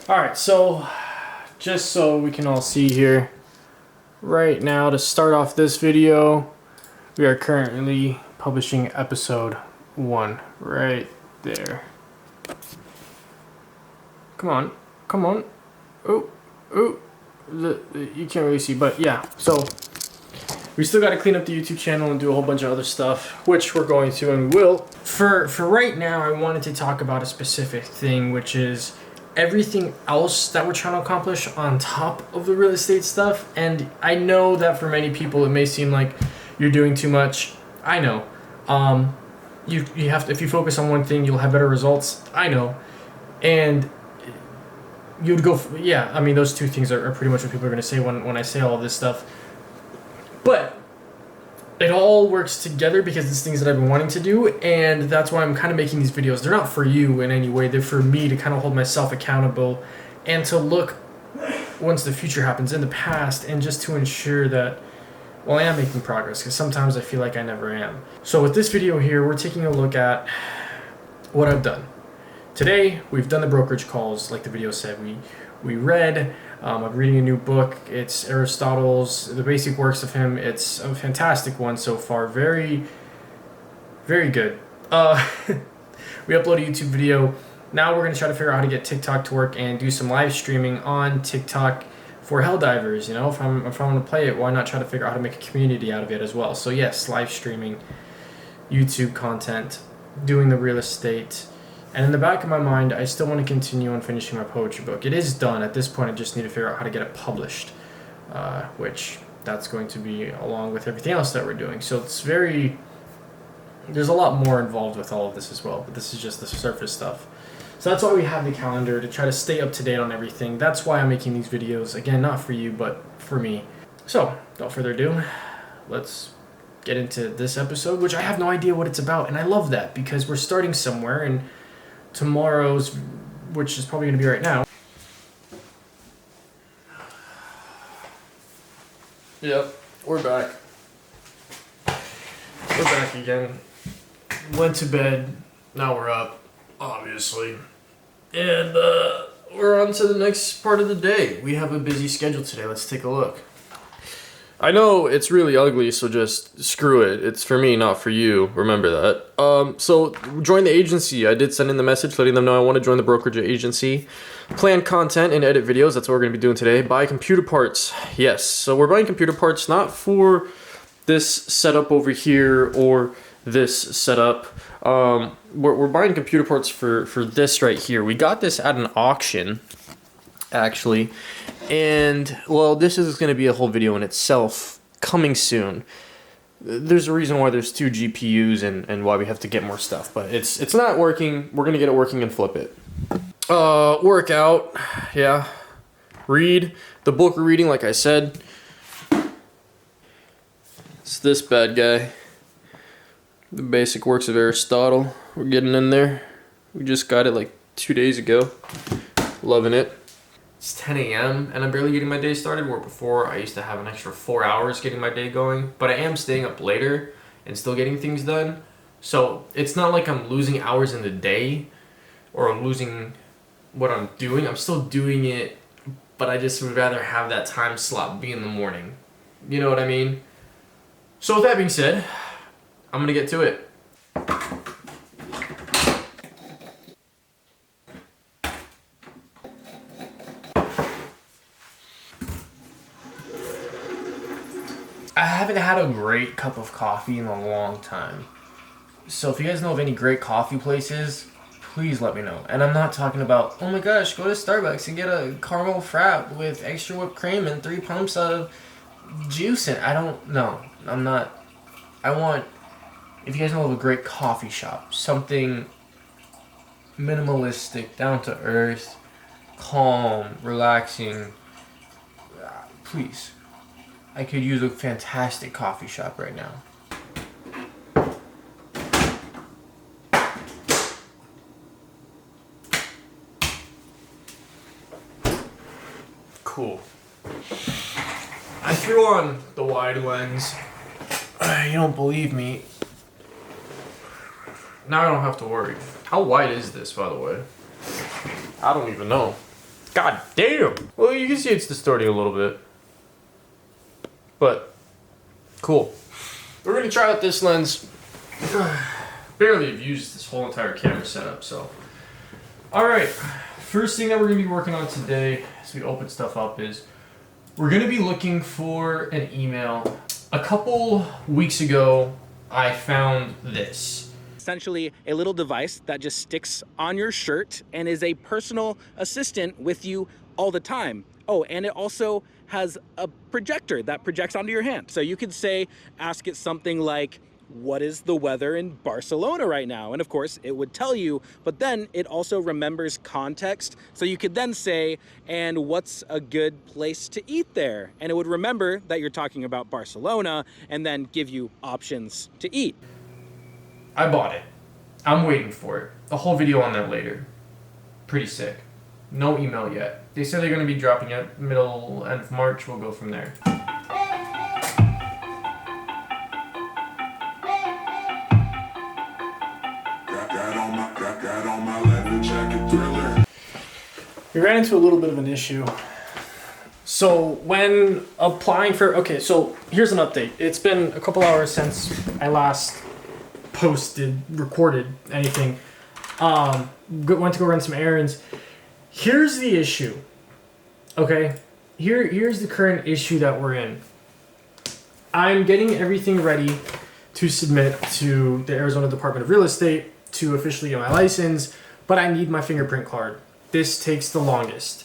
Alright, so just so we can all see here, right now to start off this video, we are currently publishing episode 1 right there. Come on, come on. Oh, oh, you can't really see, but yeah, so we still got to clean up the YouTube channel and do a whole bunch of other stuff, which we're going to and will. For right now, I wanted to talk about a specific thing, which is everything else that we're trying to accomplish on top of the real estate stuff. And I know that for many people, it may seem like you're doing too much. I know. You have to, if you focus on one thing, you'll have better results. I know. And you'd go, yeah, I mean, those two things are pretty much what people are going to say when I say all of this stuff. But it all works together because it's things that I've been wanting to do, and that's why I'm kind of making these videos. They're not for you in any way. They're for me to kind of hold myself accountable and to look once the future happens in the past, and just to ensure that, well, I am making progress, because sometimes I feel like I never am. So with this video here, we're taking a look at what I've done. Today, we've done the brokerage calls, like the video said. We read. I'm reading a new book. It's Aristotle's The Basic Works of Him. It's a fantastic one so far. Very, very good. We upload a YouTube video. Now we're going to try to figure out how to get TikTok to work and do some live streaming on TikTok for Helldivers. You know, if I want to play it, why not try to figure out how to make a community out of it as well? So yes, live streaming, YouTube content, doing the real estate. And in the back of my mind, I still want to continue on finishing my poetry book. It is done. At this point, I just need to figure out how to get it published, which that's going to be along with everything else that we're doing. So it's there's a lot more involved with all of this as well, but this is just the surface stuff. So that's why we have the calendar, to try to stay up to date on everything. That's why I'm making these videos. Again, not for you, but for me. So, without further ado, let's get into this episode, which I have no idea what it's about. And I love that, because we're starting somewhere, and tomorrow's, which is probably going to be right now. Yep, we're back. We're back again. Went to bed, now we're up, obviously. And we're on to the next part of the day. We have a busy schedule today. Let's take a look. I know it's really ugly, so just screw it. It's for me, not for you. Remember that. So join the agency. I did send in the message letting them know I want to join the brokerage agency. Plan content and edit videos. That's what we're going to be doing today. Buy computer parts. Yes. So we're buying computer parts not for this setup over here or this setup. We're buying computer parts for this right here. We got this at an auction, actually. And, well, this is going to be a whole video in itself, coming soon. There's a reason why there's 2 GPUs and why we have to get more stuff, but it's not working. We're going to get it working and flip it. Workout, yeah. Read. The book we're reading, like I said, it's this bad guy. The Basic Works of Aristotle. We're getting in there. We just got it like 2 days ago. Loving it. It's 10 a.m. and I'm barely getting my day started, where before I used to have an extra 4 hours getting my day going. But I am staying up later and still getting things done. So it's not like I'm losing hours in the day or I'm losing what I'm doing. I'm still doing it, but I just would rather have that time slot be in the morning. You know what I mean? So with that being said, I'm going to get to it. I haven't had a great cup of coffee in a long time. So if you guys know of any great coffee places, please let me know. And I'm not talking about, oh my gosh, go to Starbucks and get a caramel frap with extra whipped cream and 3 pumps of juice. And I don't know. I'm not. I want, if you guys know of a great coffee shop, something minimalistic, down to earth, calm, relaxing, please. I could use a fantastic coffee shop right now. Cool. I threw on the wide lens. You don't believe me. Now I don't have to worry. How wide is this, by the way? I don't even know. God damn! Well, you can see it's distorting a little bit. But, cool. We're gonna try out this lens. Barely have used this whole entire camera setup, so. Alright, first thing that we're gonna be working on today as we open stuff up is we're gonna be looking for an email. A couple weeks ago, I found this. Essentially a little device that just sticks on your shirt and is a personal assistant with you all the time. Oh, and it also has a projector that projects onto your hand. So you could say, ask it something like, what is the weather in Barcelona right now? And of course it would tell you, but then it also remembers context. So you could then say, and what's a good place to eat there? And it would remember that you're talking about Barcelona and then give you options to eat. I bought it. I'm waiting for it. A whole video on that later. Pretty sick. No email yet. They said they're going to be dropping it end of March. We'll go from there. We ran into a little bit of an issue. So when applying for, okay, so here's an update. It's been a couple hours since I last recorded anything. Went to go run some errands. Here's the issue. Okay, here's the current issue that we're in. I'm getting everything ready to submit to the Arizona Department of Real Estate to officially get my license, but I need my fingerprint card. This takes the longest.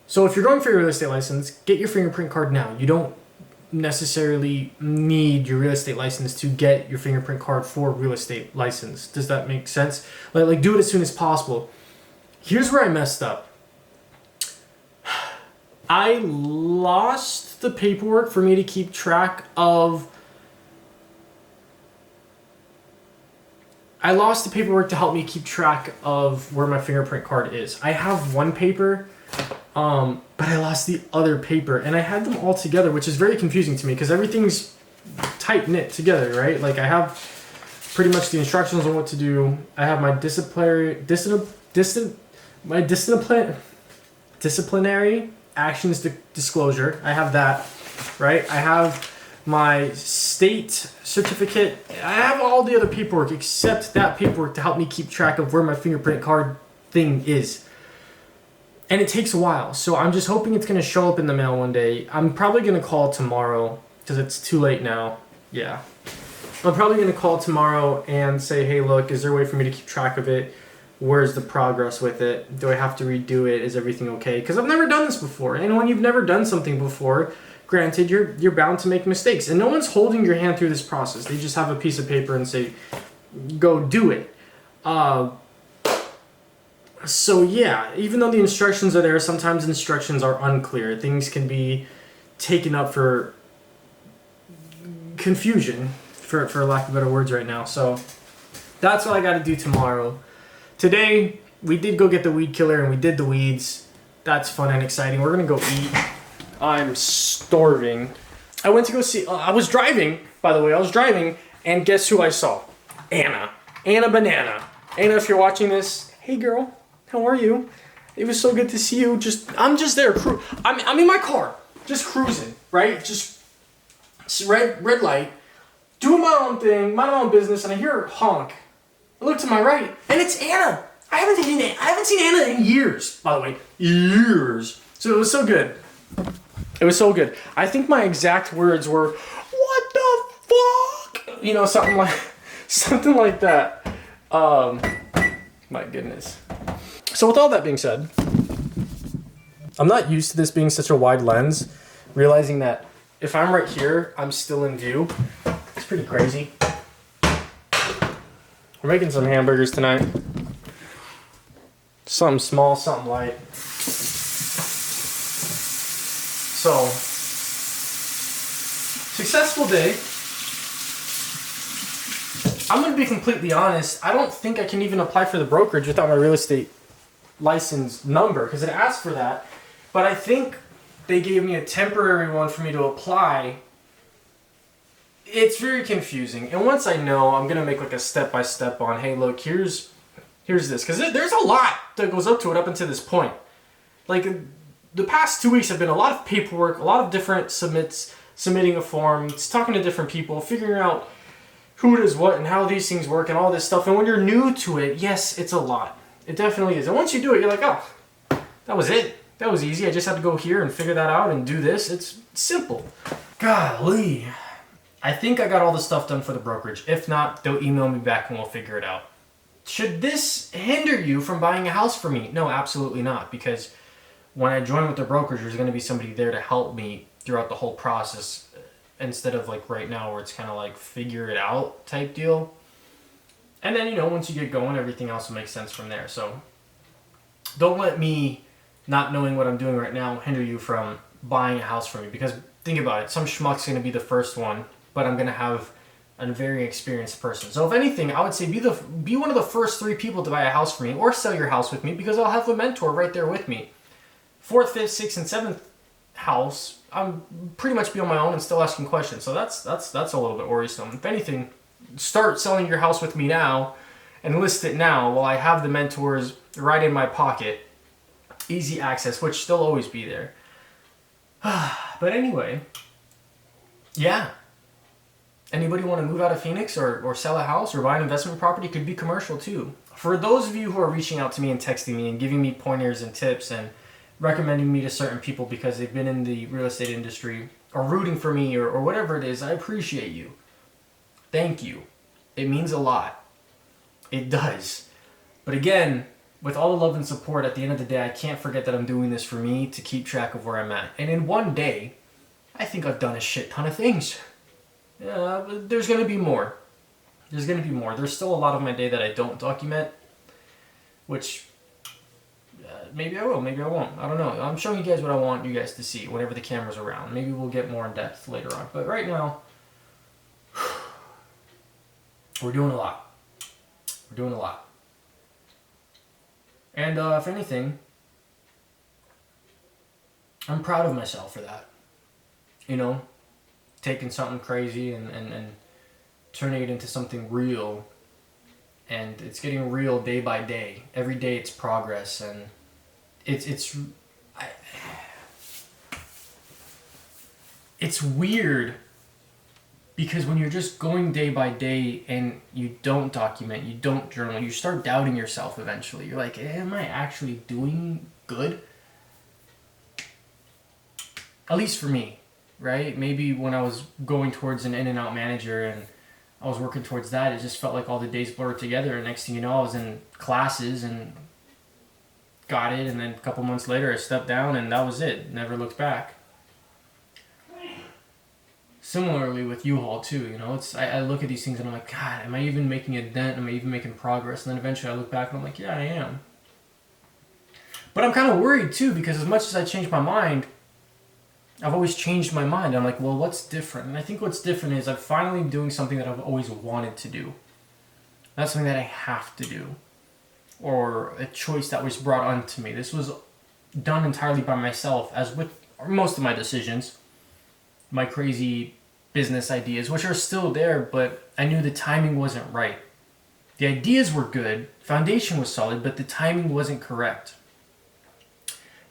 So if you're going for your real estate license, get your fingerprint card now. You don't necessarily need your real estate license to get your fingerprint card for real estate license. Does that make sense? Like do it as soon as possible. Here's where I messed up. I lost the paperwork for me to keep track of. I lost the paperwork to help me keep track of where my fingerprint card is. I have one paper, but I lost the other paper, and I had them all together, which is very confusing to me because everything's tight knit together, right? Like I have pretty much the instructions on what to do. I have my disciplinary actions disclosure. I have that, right? I have my state certificate. I have all the other paperwork except that paperwork to help me keep track of where my fingerprint card thing is. And it takes a while, so I'm just hoping it's going to show up in the mail one day. I'm probably going to call tomorrow because it's too late now. Yeah. I'm probably going to call tomorrow and say, hey, look, is there a way for me to keep track of it? Where's the progress with it? Do I have to redo it? Is everything okay? Because I've never done this before. And when you've never done something before, granted, you're bound to make mistakes. And no one's holding your hand through this process. They just have a piece of paper and say, go do it. So yeah, even though the instructions are there, sometimes instructions are unclear. Things can be taken up for confusion, for lack of better words right now. So that's what I got to do tomorrow. Today, we did go get the weed killer and we did the weeds. That's fun and exciting. We're going to go eat. I'm starving. I went to go see, I was driving, by the way, and guess who I saw? Anna Banana. Anna, if you're watching this, hey girl, how are you? It was so good to see you. I'm just there, I'm in my car, just cruising, right? Just red light, doing my own thing, my own business, and I hear her honk. I look to my right, and it's Anna. I haven't seen Anna in years, by the way. Years. So it was so good. It was so good. I think my exact words were, what the fuck? You know, something like that. My goodness. So with all that being said, I'm not used to this being such a wide lens, realizing that if I'm right here, I'm still in view. It's pretty crazy. We're making some hamburgers tonight. Something small, something light. So, successful day. I'm going to be completely honest. I don't think I can even apply for the brokerage without my real estate license number because it asked for that. But I think they gave me a temporary one for me to apply. It's very confusing. And once I know, I'm going to make like a step-by-step on, hey, look, here's this. Because there's a lot that goes up to it up until this point. like the past 2 weeks have been a lot of paperwork, a lot of different submitting a form, talking to different people, figuring out who does what and how these things work and all this stuff. And when you're new to it, yes, it's a lot. It definitely is. And once you do it, you're like, oh, that was it. That was easy. I just had to go here and figure that out and do this. It's simple. Golly. I think I got all the stuff done for the brokerage. If not, they'll email me back and we'll figure it out. Should this hinder you from buying a house for me? No, absolutely not. Because when I join with the brokerage, there's going to be somebody there to help me throughout the whole process. Instead of like right now where it's kind of like figure it out type deal. And then, once you get going, everything else will make sense from there. So don't let me not knowing what I'm doing right now hinder you from buying a house for me. Because think about it, some schmuck's going to be the first one, but I'm going to have a very experienced person. So if anything, I would say be one of the first 3 people to buy a house for me or sell your house with me, because I'll have a mentor right there with me. 4th, 5th, 6th, and 7th house, I'm pretty much be on my own and still asking questions. So that's a little bit worrisome. If anything, start selling your house with me now and list it now while I have the mentors right in my pocket. Easy access, which still always be there. But anyway, yeah. Anybody want to move out of Phoenix or sell a house or buy an investment property? Could be commercial too. For those of you who are reaching out to me and texting me and giving me pointers and tips and recommending me to certain people because they've been in the real estate industry or rooting for me or whatever it is, I appreciate you. Thank you. It means a lot. It does. But again, with all the love and support, at the end of the day, I can't forget that I'm doing this for me to keep track of where I'm at. And in one day, I think I've done a shit ton of things. There's going to be more. There's still a lot of my day that I don't document, which maybe I will, maybe I won't. I don't know. I'm showing you guys what I want you guys to see whenever the camera's around. Maybe we'll get more in depth later on. But right now, we're doing a lot. And if anything, I'm proud of myself for that. Taking something crazy and turning it into something real. And it's getting real day by day. Every day it's progress, and it's weird because when you're just going day by day and you don't document, you don't journal, you start doubting yourself eventually. You're like, am I actually doing good? At least for me, right? Maybe when I was going towards an in-and-out manager and I was working towards that, it just felt like all the days blurred together, and next thing you know, I was in classes and got it, and then a couple months later I stepped down and that was it. Never looked back. Similarly with U-Haul too, I look at these things and I'm like, God, am I even making a dent? Am I even making progress? And then eventually I look back and I'm like, yeah, I am. But I'm kind of worried too, because as much as I changed my mind, I've always changed my mind. I'm like, well, what's different? And I think what's different is I'm finally doing something that I've always wanted to do. Not something that I have to do, or a choice that was brought onto me. This was done entirely by myself, as with most of my decisions, my crazy business ideas, which are still there, but I knew the timing wasn't right. The ideas were good, foundation was solid, but the timing wasn't correct.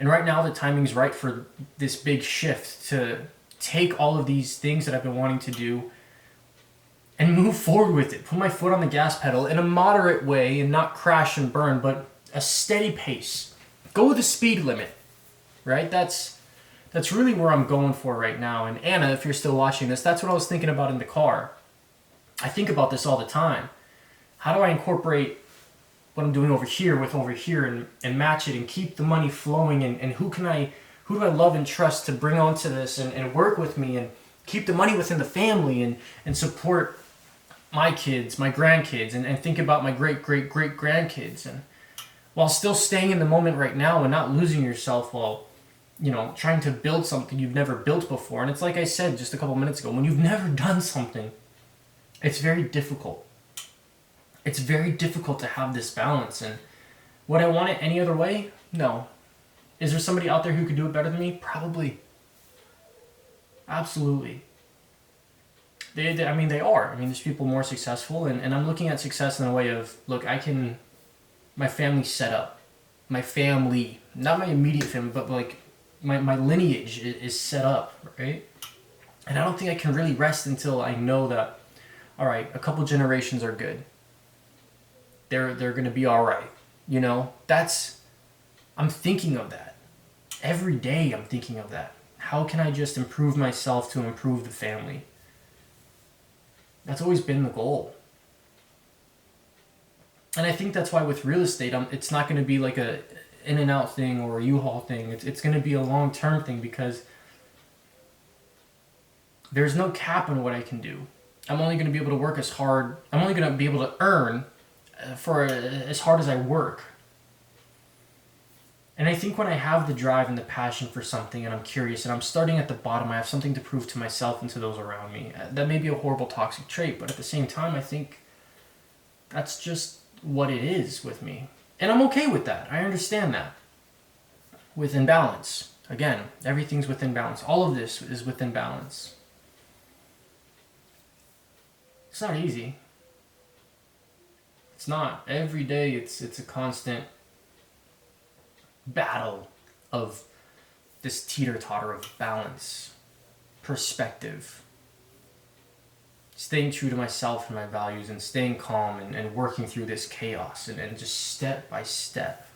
And right now the timing's right for this big shift to take all of these things that I've been wanting to do and move forward with it. Put my foot on the gas pedal in a moderate way and not crash and burn, but a steady pace. Go with the speed limit, right? That's really where I'm going for right now. And Anna, if you're still watching this, that's what I was thinking about in the car. I think about this all the time. How do I incorporate what I'm doing over here with over here and match it and keep the money flowing, and who do I love and trust to bring onto this and work with me and keep the money within the family and support my kids, my grandkids, and think about my great-great-great-grandkids, and while still staying in the moment right now and not losing yourself while trying to build something you've never built before. And it's like I said just a couple minutes ago, when you've never done something, it's very difficult. It's very difficult to have this balance. And would I want it any other way? No. Is there somebody out there who could do it better than me? Probably. Absolutely. They are. There's people more successful, and I'm looking at success in a way of, look, my family's set up. My family, not my immediate family, but like my lineage is set up, right? And I don't think I can really rest until I know that, all right, a couple generations are good. They're going to be all right. You know, I'm thinking of that. Every day I'm thinking of that. How can I just improve myself to improve the family? That's always been the goal. And I think that's why with real estate, it's not going to be like a in and out thing or a U-Haul thing. It's going to be a long-term thing because there's no cap on what I can do. I'm only going to be able to work as hard. I'm only going to be able to earn for as hard as I work. And I think when I have the drive and the passion for something and I'm curious and I'm starting at the bottom, I have something to prove to myself and to those around me. That may be a horrible toxic trait, but at the same time, I think that's just what it is with me. And I'm okay with that. I understand that. Within balance. Again, everything's within balance. All of this is within balance. It's not easy. It's not. Every day it's a constant battle of this teeter-totter of balance, perspective, staying true to myself and my values and staying calm and working through this chaos and just step by step.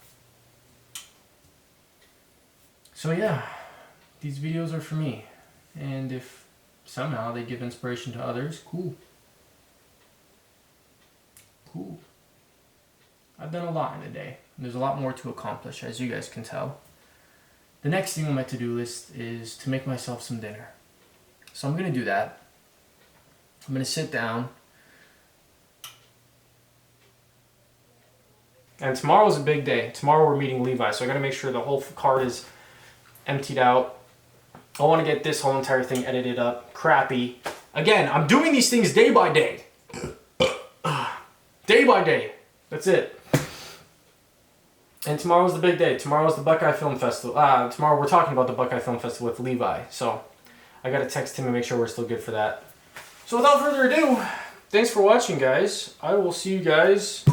So yeah, these videos are for me, and if somehow they give inspiration to others, cool. I've done a lot in a day. There's a lot more to accomplish, as you guys can tell. The next thing on my to-do list is to make myself some dinner. So I'm going to do that. I'm going to sit down. And tomorrow's a big day. Tomorrow we're meeting Levi, so I got to make sure the whole card is emptied out. I want to get this whole entire thing edited up. Crappy. Again, I'm doing these things day by day. Day by day. That's it. And tomorrow's the big day. Tomorrow's the Buckeye Film Festival. Tomorrow we're talking about the Buckeye Film Festival with Levi. So I got to text him and make sure we're still good for that. So without further ado, thanks for watching, guys. I will see you guys